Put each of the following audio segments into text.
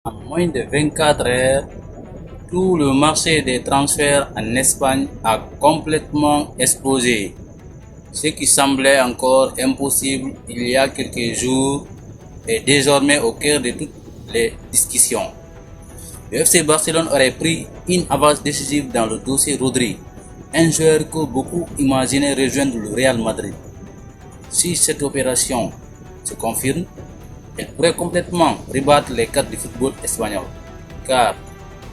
En moins de 24 heures, tout le marché des transferts en Espagne a complètement explosé. Ce qui semblait encore impossible il y a quelques jours est désormais au cœur de toutes les discussions. Le FC Barcelone aurait pris une avance décisive dans le dossier Rodri, un joueur que beaucoup imaginaient rejoindre le Real Madrid. Si cette opération se confirme, elle pourrait complètement rebattre les cartes du football espagnol, car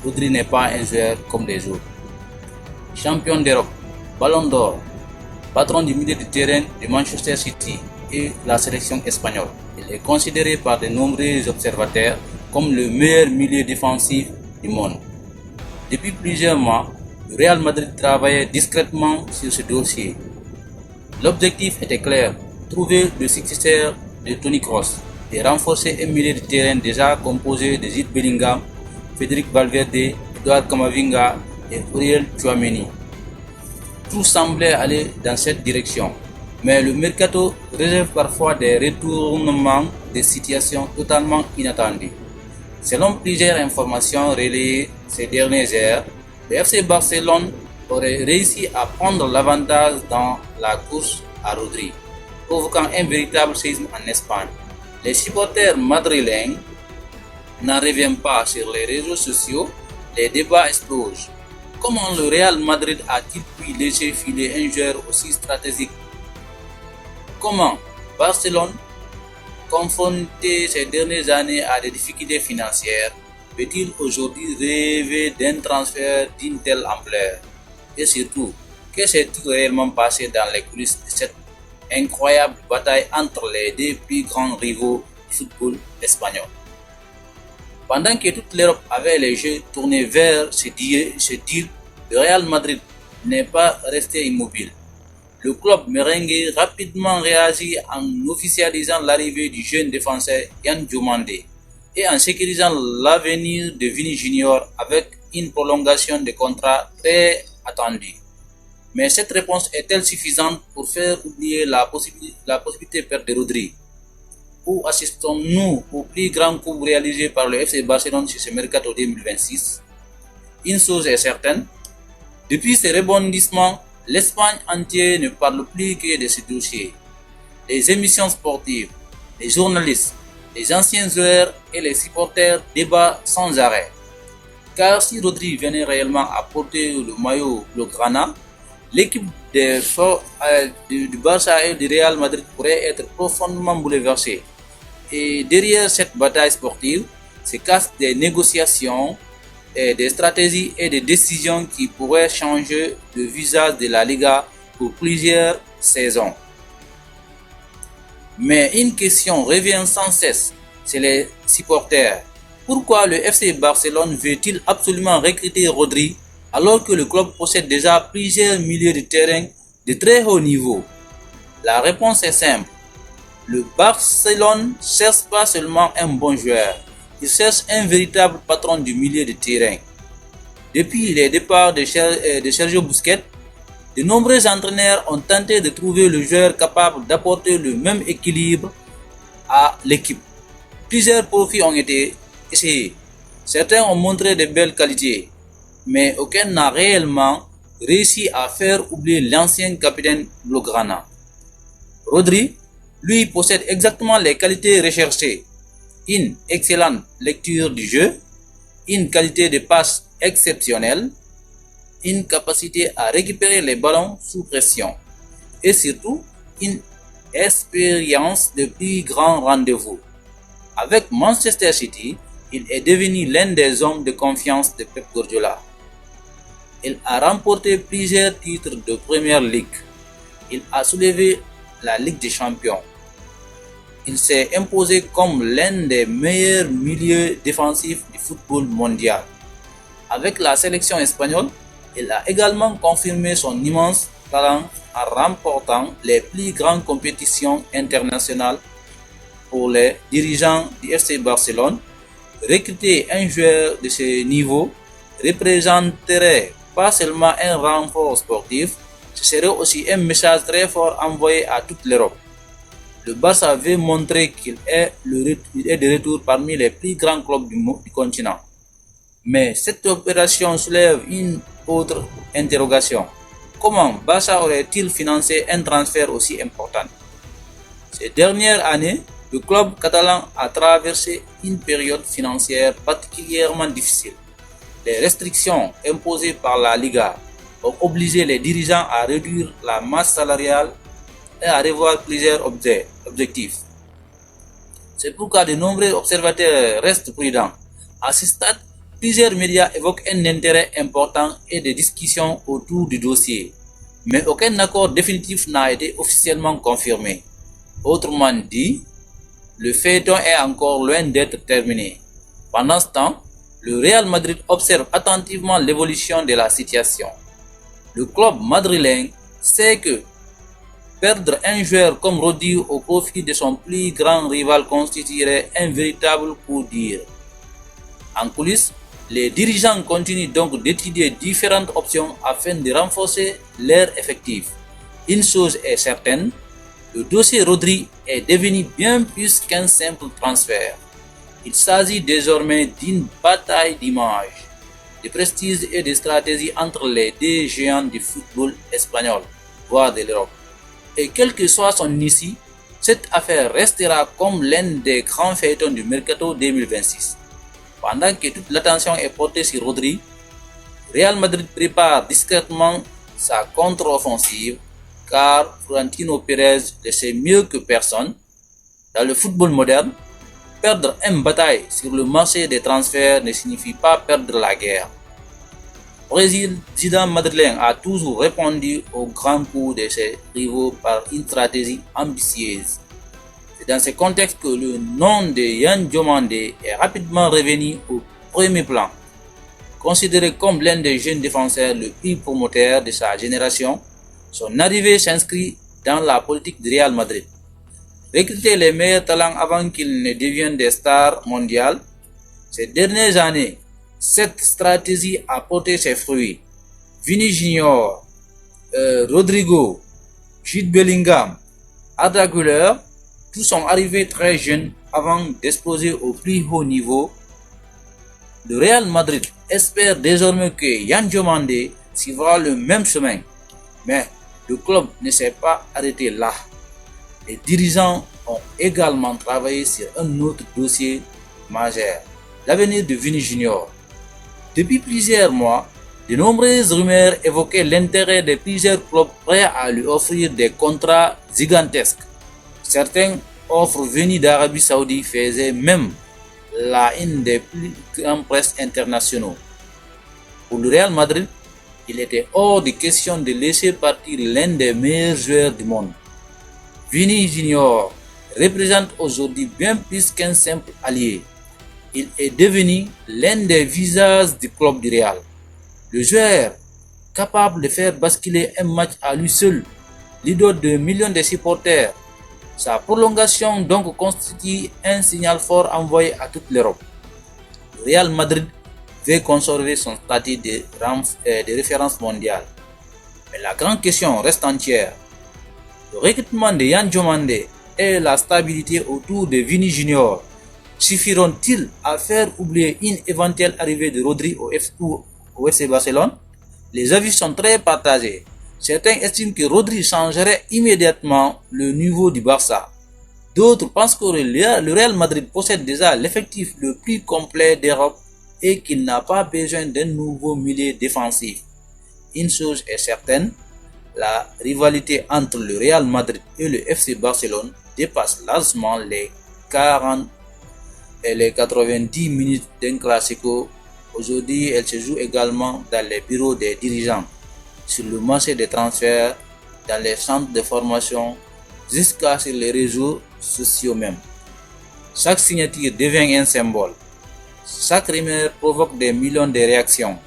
Rodri n'est pas un joueur comme les autres. Champion d'Europe, Ballon d'Or, patron du milieu de terrain de Manchester City et la sélection espagnole, il est considéré par de nombreux observateurs comme le meilleur milieu défensif du monde. Depuis plusieurs mois, le Real Madrid travaillait discrètement sur ce dossier. L'objectif était clair, trouver le successeur de Toni Kroos et renforcer un milieu de terrain déjà composé de Jude Bellingham, Federico Valverde, Edouard Camavinga et Aurélien Tchouaméni. Tout semblait aller dans cette direction, mais le mercato réserve parfois des retournements de situations totalement inattendues. Selon plusieurs informations relayées ces dernières heures, le FC Barcelone aurait réussi à prendre l'avantage dans la course à Rodri, provoquant un véritable séisme en Espagne. Les supporters madrilènes n'en reviennent pas sur les réseaux sociaux, les débats explosent. Comment le Real Madrid a-t-il pu laisser filer un joueur aussi stratégique? Comment Barcelone, confronté ces dernières années à des difficultés financières, peut-il aujourd'hui rêver d'un transfert d'une telle ampleur? Et surtout, que s'est-il réellement passé dans les coulisses de cette incroyable bataille entre les deux plus grands rivaux du football espagnol? Pendant que toute l'Europe avait les yeux tournés vers ce deal, le Real Madrid n'est pas resté immobile. Le club merengue rapidement réagit en officialisant l'arrivée du jeune défenseur Yan Diomandé et en sécurisant l'avenir de Vini Junior avec une prolongation de contrat très attendue. Mais cette réponse est-elle suffisante pour faire oublier la possibilité de perdre Rodri? Où assistons-nous au plus grand coup réalisé par le FC Barcelone sur ce mercato 2026? Une chose est certaine, depuis ce rebondissement, l'Espagne entière ne parle plus que de ce dossier. Les émissions sportives, les journalistes, les anciens joueurs et les supporters débattent sans arrêt. Car si Rodri venait réellement à porter le maillot blaugrana, l'équipe du Barça et du Real Madrid pourrait être profondément bouleversée. Et derrière cette bataille sportive se cachent des négociations, des stratégies et des décisions qui pourraient changer le visage de la Liga pour plusieurs saisons. Mais une question revient sans cesse, c'est les supporters. Pourquoi le FC Barcelone veut-il absolument recruter Rodri alors que le club possède déjà plusieurs milieux de terrain de très haut niveau? La réponse est simple. Le Barcelone ne cherche pas seulement un bon joueur, il cherche un véritable patron du milieu de terrain. Depuis les départs de Sergio Busquets, de nombreux entraîneurs ont tenté de trouver le joueur capable d'apporter le même équilibre à l'équipe. Plusieurs profils ont été essayés. Certains ont montré de belles qualités, mais aucun n'a réellement réussi à faire oublier l'ancien capitaine blaugrana. Rodri, lui, possède exactement les qualités recherchées. Une excellente lecture du jeu, une qualité de passe exceptionnelle, une capacité à récupérer les ballons sous pression et surtout une expérience de plus grand rendez-vous. Avec Manchester City, il est devenu l'un des hommes de confiance de Pep Guardiola. Il a remporté plusieurs titres de Première Ligue. Il a soulevé la Ligue des Champions. Il s'est imposé comme l'un des meilleurs milieux défensifs du football mondial. Avec la sélection espagnole, il a également confirmé son immense talent en remportant les plus grandes compétitions internationales. Pour les dirigeants du FC Barcelone, recruter un joueur de ce niveau représenterait pas seulement un renfort sportif, ce serait aussi un message très fort envoyé à toute l'Europe. le Barça veut montrer qu'il est de retour parmi les plus grands clubs du continent. Mais cette opération soulève une autre interrogation. Comment Barça aurait-il financé un transfert aussi important? Ces dernières années, le club catalan a traversé une période financière particulièrement difficile. Les restrictions imposées par la Liga ont obligé les dirigeants à réduire la masse salariale et à revoir plusieurs objectifs. C'est pourquoi de nombreux observateurs restent prudents. À ce stade, plusieurs médias évoquent un intérêt important et des discussions autour du dossier, mais aucun accord définitif n'a été officiellement confirmé. Autrement dit, le feuilleton est encore loin d'être terminé. Pendant ce temps, le Real Madrid observe attentivement l'évolution de la situation. Le club madrilène sait que perdre un joueur comme Rodri au profit de son plus grand rival constituerait un véritable coup dur. En coulisses, les dirigeants continuent donc d'étudier différentes options afin de renforcer leur effectif. Une chose est certaine, le dossier Rodri est devenu bien plus qu'un simple transfert. Il s'agit désormais d'une bataille d'image, de prestige et de stratégie entre les deux géants du football espagnol, voire de l'Europe. Et quelle que soit son issue, cette affaire restera comme l'un des grands feuilletons du Mercato 2026. Pendant que toute l'attention est portée sur Rodri, Real Madrid prépare discrètement sa contre-offensive car Florentino Pérez le sait mieux que personne. Dans le football moderne, perdre une bataille sur le marché des transferts ne signifie pas perdre la guerre. Président madrilène a toujours répondu aux grands coups de ses rivaux par une stratégie ambitieuse. C'est dans ce contexte que le nom de Yan Diomandé est rapidement revenu au premier plan. Considéré comme l'un des jeunes défenseurs le plus promoteur de sa génération, son arrivée s'inscrit dans la politique du Real Madrid. Recruter les meilleurs talents avant qu'ils ne deviennent des stars mondiales, ces dernières années, cette stratégie a porté ses fruits. Vini Junior, Rodrigo, Jude Bellingham, Arda Güler, tous sont arrivés très jeunes avant d'exploser au plus haut niveau. Le Real Madrid espère désormais que Yan Diomandé suivra le même chemin. Mais le club ne s'est pas arrêté là. Les dirigeants ont également travaillé sur un autre dossier majeur, l'avenir de Vini Junior. Depuis plusieurs mois, de nombreuses rumeurs évoquaient l'intérêt de plusieurs clubs prêts à lui offrir des contrats gigantesques. Certaines offres venues d'Arabie Saoudite faisaient même la une des plus grandes presses internationaux. Pour le Real Madrid, il était hors de question de laisser partir l'un des meilleurs joueurs du monde. Vini Junior représente aujourd'hui bien plus qu'un simple allié. Il est devenu l'un des visages du club du Real. Le joueur capable de faire basculer un match à lui seul, l'idole de millions de supporters. Sa prolongation donc constitue un signal fort envoyé à toute l'Europe. Le Real Madrid veut conserver son statut de référence mondiale. Mais la grande question reste entière. Le recrutement de Yan Diomandé et la stabilité autour de Vini Junior suffiront-ils à faire oublier une éventuelle arrivée de Rodri au FC Barcelone? Les avis sont très partagés. Certains estiment que Rodri changerait immédiatement le niveau du Barça. D'autres pensent que le Real Madrid possède déjà l'effectif le plus complet d'Europe et qu'il n'a pas besoin d'un nouveau milieu défensif. Une chose est certaine, la rivalité entre le Real Madrid et le FC Barcelone dépasse largement les 40 et les 90 minutes d'un classico. Aujourd'hui, elle se joue également dans les bureaux des dirigeants, sur le marché des transferts, dans les centres de formation, jusqu'à sur les réseaux sociaux même. Chaque signature devient un symbole. Chaque rumeur provoque des millions de réactions.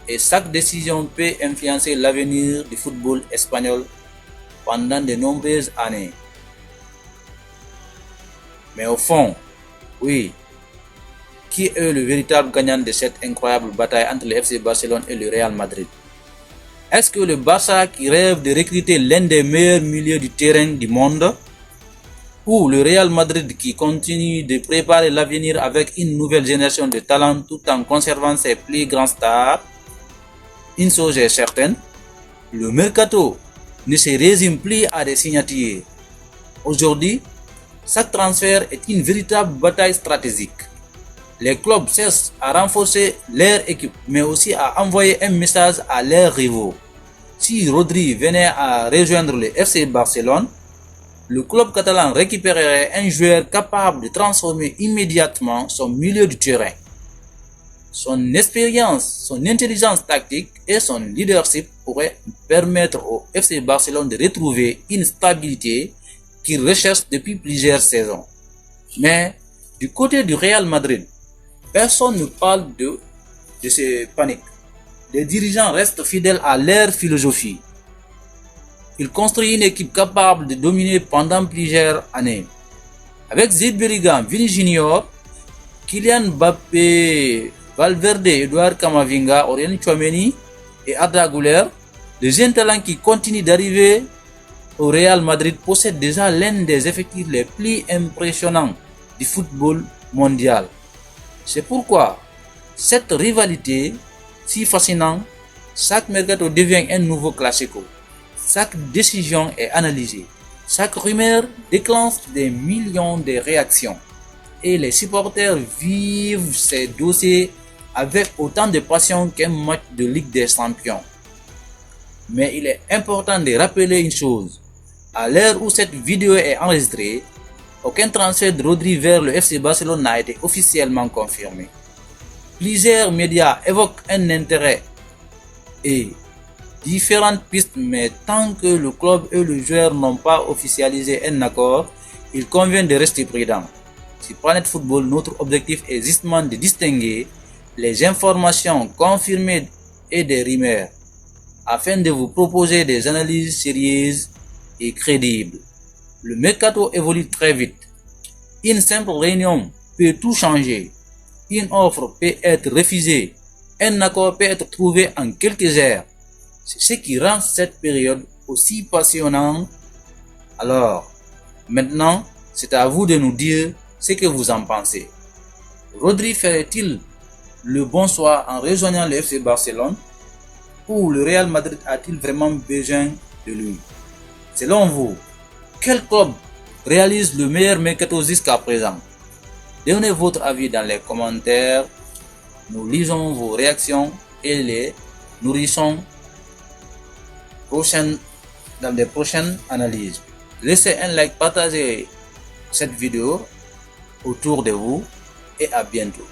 Et chaque décision peut influencer l'avenir du football espagnol pendant de nombreuses années. Mais au fond, oui, qui est le véritable gagnant de cette incroyable bataille entre le FC Barcelone et le Real Madrid? Est-ce que le Barça qui rêve de recruter l'un des meilleurs milieux du terrain du monde? ou le Real Madrid qui continue de préparer l'avenir avec une nouvelle génération de talents tout en conservant ses plus grandes stars? Une chose est certaine, le mercato ne se résume plus à des signatures. Aujourd'hui, chaque transfert est une véritable bataille stratégique. Les clubs cherchent à renforcer leur équipe, mais aussi à envoyer un message à leurs rivaux. Si Rodri venait à rejoindre le FC Barcelone, le club catalan récupérerait un joueur capable de transformer immédiatement son milieu du terrain. Son expérience, son intelligence tactique et son leadership pourraient permettre au FC Barcelone de retrouver une stabilité qu'il recherche depuis plusieurs saisons. Mais du côté du Real Madrid, personne ne parle de ces paniques. Les dirigeants restent fidèles à leur philosophie. Ils construisent une équipe capable de dominer pendant plusieurs années. Avec Jude Bellingham, Vini Junior, Kylian Mbappé, Valverde, Edouard Camavinga, Aurélien Tchouaméni et Arda Güler, les jeunes talents qui continuent d'arriver au Real Madrid possèdent déjà l'un des effectifs les plus impressionnants du football mondial. C'est pourquoi cette rivalité si fascinante, chaque mercato devient un nouveau classico. Chaque décision est analysée. Chaque rumeur déclenche des millions de réactions. Et les supporters vivent ces dossiers avec autant de passion qu'un match de Ligue des Champions. Mais il est important de rappeler une chose. À l'heure où cette vidéo est enregistrée, aucun transfert de Rodri vers le FC Barcelone n'a été officiellement confirmé. Plusieurs médias évoquent un intérêt et différentes pistes, mais tant que le club et le joueur n'ont pas officialisé un accord, il convient de rester prudent. Sur Planet Football, notre objectif est justement de distinguer les informations confirmées et des rumeurs, afin de vous proposer des analyses sérieuses et crédibles. Le mercato évolue très vite. Une simple réunion peut tout changer. Une offre peut être refusée. Un accord peut être trouvé en quelques heures. C'est ce qui rend cette période aussi passionnante. Alors, maintenant, c'est à vous de nous dire ce que vous en pensez. Rodri ferait-il le bon choix en rejoignant le FC Barcelone? Ou le Real Madrid a-t-il vraiment besoin de lui? Selon vous, quel club réalise le meilleur mercato jusqu'à présent? Donnez votre avis dans les commentaires. Nous lisons vos réactions et les nourrissons dans les prochaines analyses. Laissez un like, partagez cette vidéo autour de vous et à bientôt.